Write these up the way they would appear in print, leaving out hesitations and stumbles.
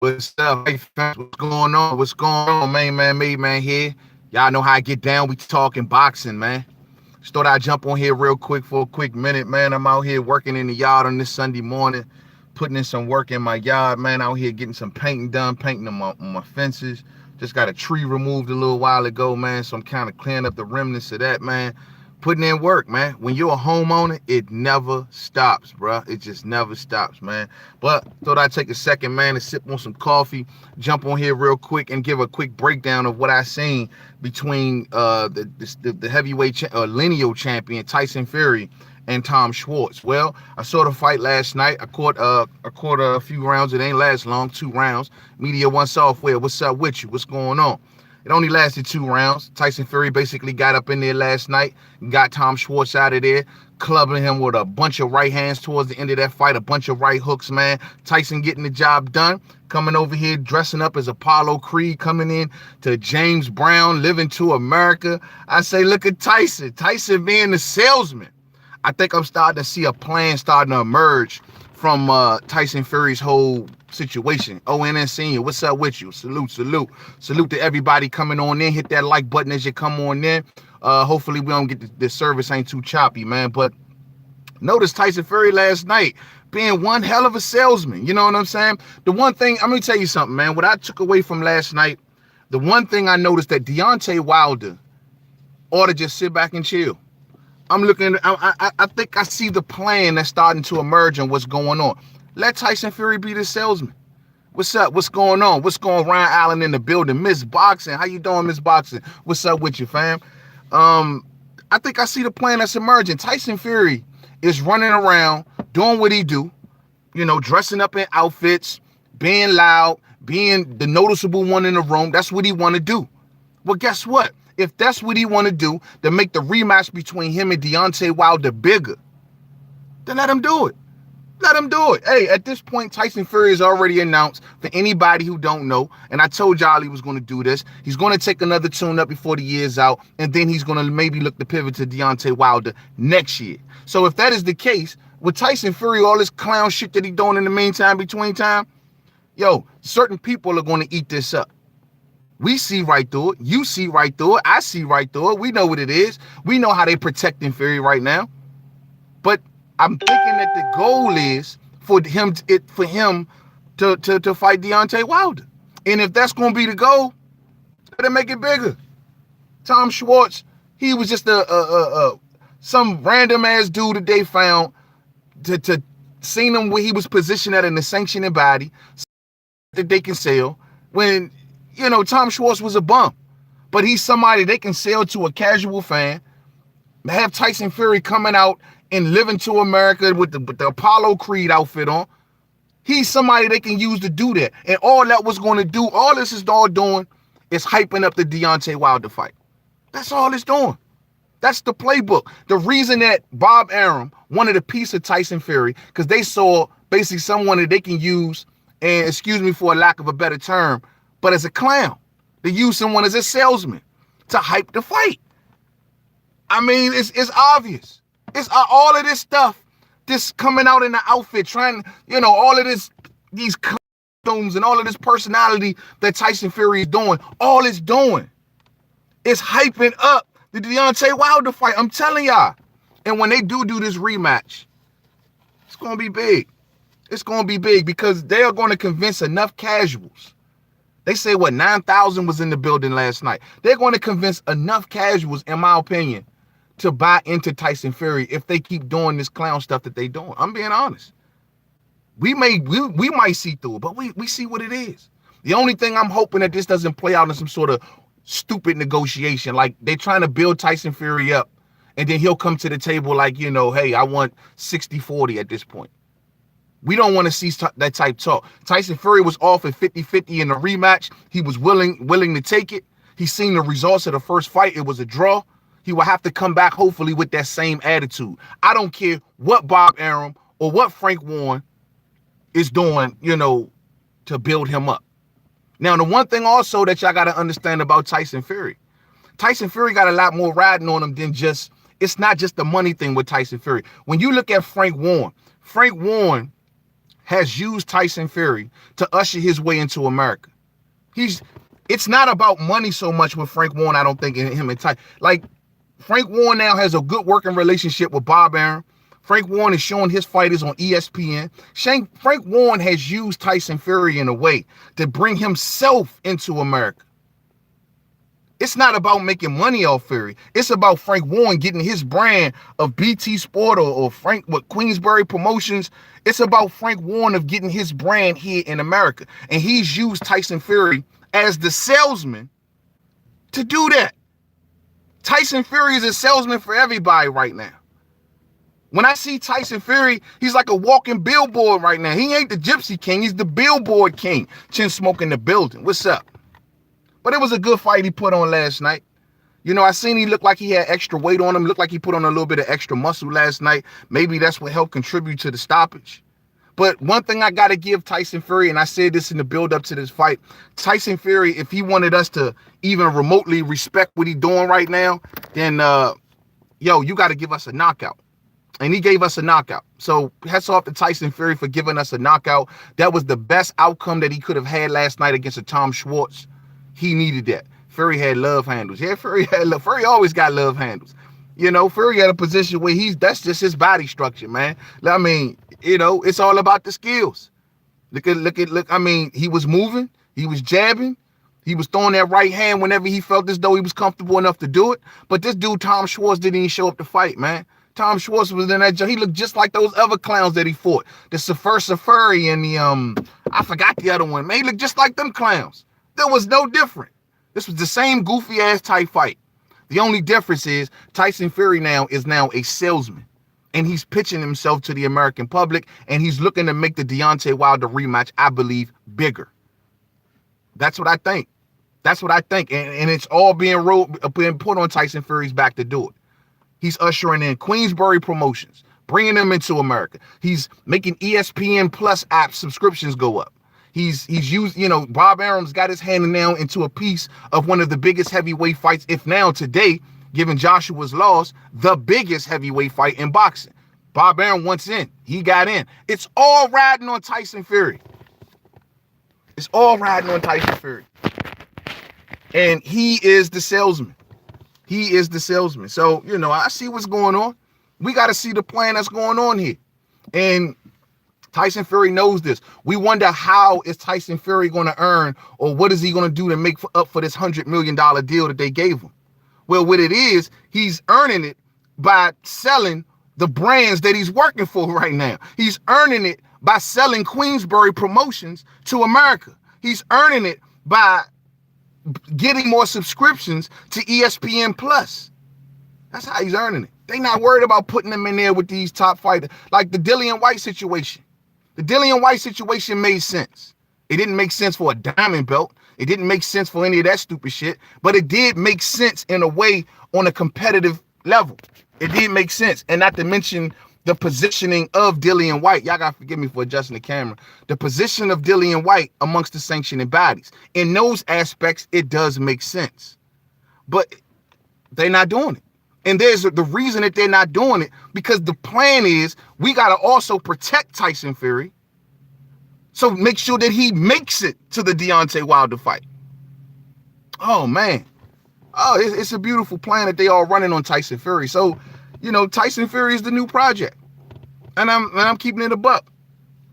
What's up? Hey, fans, what's going on? What's going on, main man, made man here? Y'all know how I get down. We talking boxing, man. Just thought I'd jump on here real quick for a quick minute, man. I'm out here working in the yard on this Sunday morning, putting in some work in my yard, man. Out here getting some painting done, painting on my fences. Just got a tree removed a little while ago, man. So I'm kind of clearing up the remnants of that, man. Putting in work, man. When you're a homeowner, it never stops, bro. It just never stops, man. But thought I'd take a second, man, to sip on some coffee, jump on here real quick, and give a quick breakdown of what I seen between the heavyweight lineal champion Tyson Fury and Tom Schwartz. Well, I saw the fight last night. I caught a few rounds. It ain't last long, 2 rounds. Media One Software, what's up with you? What's going on? It only lasted 2 rounds. Tyson Fury basically got up in there last night, got Tom Schwartz out of there, clubbing him with a bunch of right hands towards the end of that fight, a bunch of right hooks, man. Tyson getting the job done, coming over here, dressing up as Apollo Creed, coming in to James Brown, living to America. I say, look at Tyson. Tyson being the salesman. I think I'm starting to see a plan starting to emerge from Tyson Fury's whole situation. ONN Senior, what's up with you? Salute to everybody coming on in. Hit that like button as you come on in. Hopefully we don't get the service ain't too choppy, man. But notice Tyson Fury last night being one hell of a salesman. You know what I'm saying? The one thing, I'm gonna tell you something, man. What I took away from last night, the one thing I noticed that Deontay Wilder ought to just sit back and chill. I'm looking, I think I see the plan that's starting to emerge and what's going on. Let Tyson Fury be the salesman. What's up? What's going on? What's going on? Ryan Allen in the building. Miss Boxing. How you doing, Miss Boxing? What's up with you, fam? I think I see the plan that's emerging. Tyson Fury is running around, doing what he do, you know, dressing up in outfits, being loud, being the noticeable one in the room. That's what he want to do. Well, guess what? If that's what he want to do to make the rematch between him and Deontay Wilder bigger, then let him do it. Let him do it. Hey, at this point, Tyson Fury has already announced, for anybody who don't know, and I told y'all he was going to do this, he's going to take another tune-up before the year's out, and then he's going to maybe look to pivot to Deontay Wilder next year. So if that is the case, with Tyson Fury, all this clown shit that he's doing in the meantime, between time, yo, certain people are going to eat this up. We see right through it. You see right through it. I see right through it. We know what it is. We know how they protecting Fury right now. But I'm thinking that the goal is for him to fight Deontay Wilder. And if that's going to be the goal, better make it bigger. Tom Schwartz, he was just some random ass dude that they found to seen him where he was positioned at in the sanctioning body that they can sell when, you know, Tom Schwartz was a bum, but he's somebody they can sell to a casual fan. Have Tyson Fury coming out and living to America with the Apollo Creed outfit on. He's somebody they can use to do that. And all that was going to do, all this is all doing is hyping up the Deontay Wilder fight. That's all it's doing. That's the playbook. The reason that Bob Arum wanted a piece of Tyson Fury, because they saw basically someone that they can use, and excuse me for a lack of a better term, but as a clown. They use someone as a salesman to hype the fight. I mean, it's obvious. It's all of this stuff, this coming out in the outfit, trying, you know, all of these costumes and all of this personality that Tyson Fury is doing, all it's doing is hyping up the Deontay Wilder fight. I'm telling y'all. And when they do this rematch, it's going to be big. It's going to be big because they are going to convince enough casuals. They say, 9,000 was in the building last night. They're going to convince enough casuals, in my opinion, to buy into Tyson Fury if they keep doing this clown stuff that they doing. I'm being honest. We might see through it, but we see what it is. The only thing I'm hoping that this doesn't play out in some sort of stupid negotiation. Like they're trying to build Tyson Fury up, and then he'll come to the table like, you know, hey, I want 60-40 at this point. We don't want to see that type talk. Tyson Fury was offered 50-50 in the rematch. He was willing to take it. He's seen the results of the first fight. It was a draw. He will have to come back, hopefully, with that same attitude. I don't care what Bob Arum or what Frank Warren is doing, you know, to build him up. Now, the one thing also that y'all got to understand about Tyson Fury got a lot more riding on him than just, it's not just the money thing with Tyson Fury. When you look at Frank Warren has used Tyson Fury to usher his way into America. It's not about money so much with Frank Warren, I don't think, in him and Tyson. Like, Frank Warren now has a good working relationship with Bob Arum. Frank Warren is showing his fighters on ESPN. Frank Warren has used Tyson Fury in a way to bring himself into America. It's not about making money off Fury. It's about Frank Warren getting his brand of BT Sport or Queensberry Promotions. It's about Frank Warren of getting his brand here in America. And he's used Tyson Fury as the salesman to do that. Tyson Fury is a salesman for everybody right now. When I see Tyson Fury, he's like a walking billboard right now. He ain't the Gypsy King. He's the billboard king. Chin Smoke in the building. What's up? But it was a good fight he put on last night. You know, I seen he looked like he had extra weight on him. Looked like he put on a little bit of extra muscle last night. Maybe that's what helped contribute to the stoppage. But one thing I got to give Tyson Fury, and I said this in the build up to this fight, Tyson Fury, if he wanted us to even remotely respect what he's doing right now, then, you got to give us a knockout. And he gave us a knockout. So hats off to Tyson Fury for giving us a knockout. That was the best outcome that he could have had last night against a Tom Schwartz. He needed that. Fury had love handles. Yeah, Fury always got love handles. You know, Fury had a position where that's just his body structure, man. I mean, it's all about the skills. Look. I mean, he was moving, he was jabbing, he was throwing that right hand whenever he felt as though he was comfortable enough to do it. But this dude, Tom Schwartz, didn't even show up to fight, man. Tom Schwartz was in that joint. He looked just like those other clowns that he fought. The Safari and the I forgot the other one, man. He looked just like them clowns. There was no different. This was the same goofy ass type fight. The only difference is Tyson Fury now is a salesman, and he's pitching himself to the American public, and he's looking to make the Deontay Wilder rematch, I believe, bigger. That's what I think. And it's all being put on Tyson Fury's back to do it. He's ushering in Queensberry Promotions, bringing them into America. He's making ESPN Plus app subscriptions go up. He's used, Bob Arum's got his hand now into a piece of one of the biggest heavyweight fights, if now today, given Joshua's loss, the biggest heavyweight fight in boxing. Bob Arum wants in. He got in. It's all riding on Tyson Fury. It's all riding on Tyson Fury. And he is the salesman. He is the salesman. So, I see what's going on. We got to see the plan that's going on here. And Tyson Fury knows this. We wonder, how is Tyson Fury going to earn, or what is he going to do to make up for this $100 million deal that they gave him? Well, what it is, he's earning it by selling the brands that he's working for right now. He's earning it by selling Queensberry Promotions to America. He's earning it by getting more subscriptions to ESPN Plus. That's how he's earning it. They not worried about putting him in there with these top fighters. Like the Dillian White situation. The Dillian White situation made sense. It didn't make sense for a diamond belt. It didn't make sense for any of that stupid shit. But it did make sense in a way on a competitive level. It did make sense. And not to mention the positioning of Dillian White. Y'all got to forgive me for adjusting the camera. The position of Dillian White amongst the sanctioning bodies. In those aspects, it does make sense. But they're not doing it. And there's the reason that they're not doing it, because the plan is we got to also protect Tyson Fury. So make sure that he makes it to the Deontay Wilder fight. Oh, man. Oh, it's a beautiful plan that they all running on Tyson Fury. So, Tyson Fury is the new project. And I'm keeping it a buck.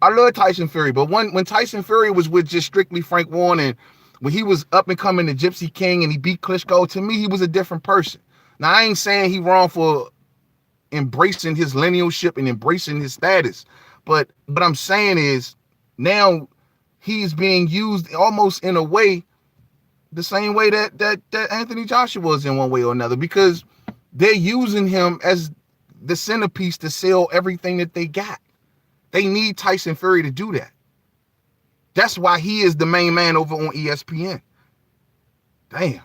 I love Tyson Fury. But when Tyson Fury was with just strictly Frank Warren, and when he was up and coming the Gypsy King and he beat Klitschko, to me, he was a different person. Now, I ain't saying he wrong for embracing his linealship and embracing his status. But what I'm saying is now he's being used almost in a way, the same way that Anthony Joshua was in one way or another, because they're using him as the centerpiece to sell everything that they got. They need Tyson Fury to do that. That's why he is the main man over on ESPN. Damn.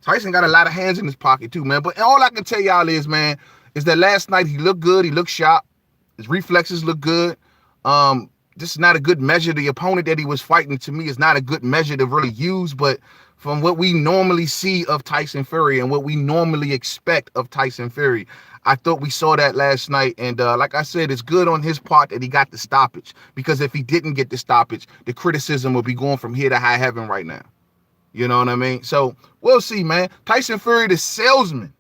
Tyson got a lot of hands in his pocket too, man. But all I can tell y'all is, man, is that last night he looked good. He looked sharp. His reflexes look good. This is not a good measure. The opponent that he was fighting, to me, is not a good measure to really use. But from what we normally see of Tyson Fury and what we normally expect of Tyson Fury, I thought we saw that last night. And like I said, it's good on his part that he got the stoppage, because if he didn't get the stoppage, the criticism will be going from here to high heaven right now. You know what I mean? So we'll see, man. Tyson Fury, the salesman,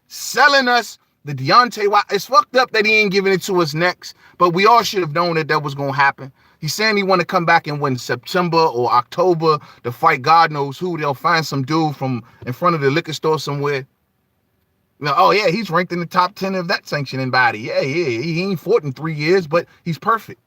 selling us the Deontay Wilder. It's fucked up that he ain't giving it to us next, but we all should have known that was going to happen. He's saying he want to come back and win September or October to fight God knows who. They'll find some dude from in front of the liquor store somewhere. Oh, yeah, he's ranked in the top 10 of that sanctioning body. Yeah, he ain't fought in 3 years, but he's perfect.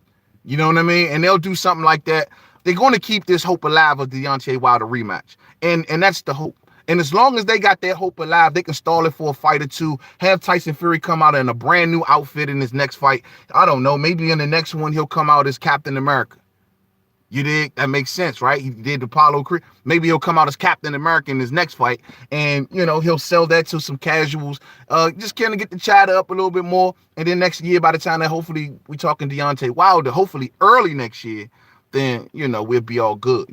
You know what I mean? And they'll do something like that. They're going to keep this hope alive of the Deontay Wilder rematch. And that's the hope. And as long as they got that hope alive, they can stall it for a fight or two, have Tyson Fury come out in a brand new outfit in his next fight. I don't know. Maybe in the next one, he'll come out as Captain America. You dig? That makes sense, right? He did Apollo Creed. Maybe he'll come out as Captain America in his next fight, and he'll sell that to some casuals. Just kind of get the chatter up a little bit more, and then next year, by the time that hopefully we talking Deontay Wilder, hopefully early next year, then we'll be all good.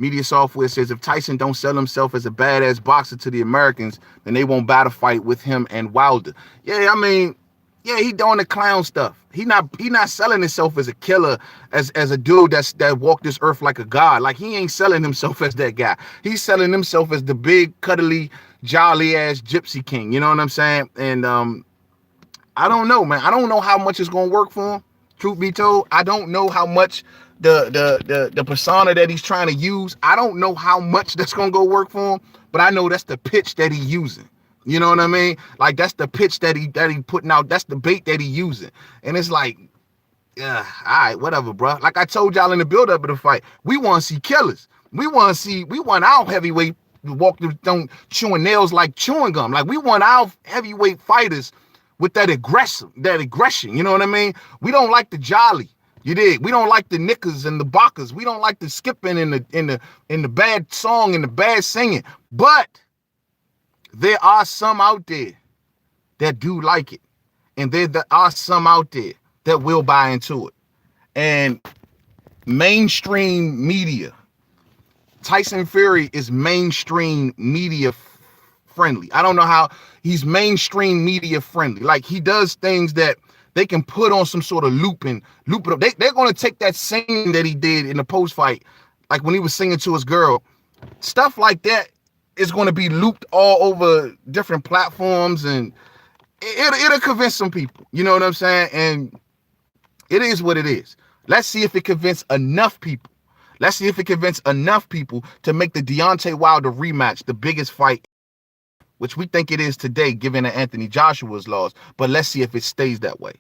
Media software says if Tyson don't sell himself as a badass boxer to the Americans, then they won't battle fight with him and Wilder. Yeah, I mean, yeah, he doing the clown stuff. He not selling himself as a killer, as a dude that walked this earth like a god. Like, he ain't selling himself as that guy. He's selling himself as the big, cuddly, jolly ass gypsy king. You know what I'm saying? And I don't know, man. I don't know how much it's gonna work for him. Truth be told, I don't know how much the persona that he's trying to use, I don't know how much that's gonna go work for him, but I know that's the pitch that he's using. You know what I mean? Like, that's the pitch that he putting out. That's the bait that he using. And it's like, yeah, all right, whatever, bro. Like I told y'all in the build-up of the fight, we want to see killers. We want our heavyweight walk through chewing nails like chewing gum. Like, we want our heavyweight fighters with that aggression. You know what I mean? We don't like the jolly. You dig? We don't like the knickers and the bockers. We don't like the skipping and the bad song and the bad singing. But there are some out there that do like it. And there are some out there that will buy into it. And mainstream media, Tyson Fury is mainstream media friendly. I don't know how he's mainstream media friendly. Like, he does things that they can put on some sort of loop and loop it up. They're going to take that singing that he did in the post fight, like when he was singing to his girl, stuff like that is going to be looped all over different platforms, and it'll convince some people. You know what I'm saying? And it is what it is. Let's see if it convinces enough people. Let's see if it convinces enough people to make the Deontay Wilder rematch the biggest fight, which we think it is today, given that Anthony Joshua's loss. But let's see if it stays that way.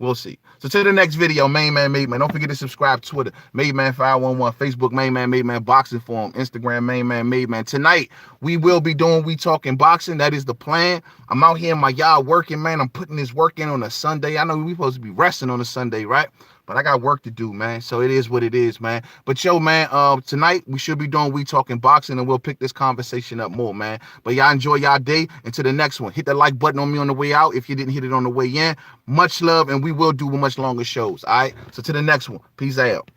We'll see. So to the next video, Main Man, Made Man. Don't forget to subscribe. Twitter, Made Man 511. Facebook, Main Man, Made Man Boxing Forum. Instagram, Main Man, Made Man. Tonight, we will be doing We Talking Boxing. That is the plan. I'm out here in my yard working, man. I'm putting this work in on a Sunday. I know we're supposed to be resting on a Sunday, right? But I got work to do, man. So it is what it is, man. But yo, man, tonight we should be doing We Talking Boxing, and we'll pick this conversation up more, man. But y'all enjoy y'all day. Until the next one, hit the like button on me on the way out if you didn't hit it on the way in. Much love, and we will do much longer shows, all right? So to the next one. Peace out.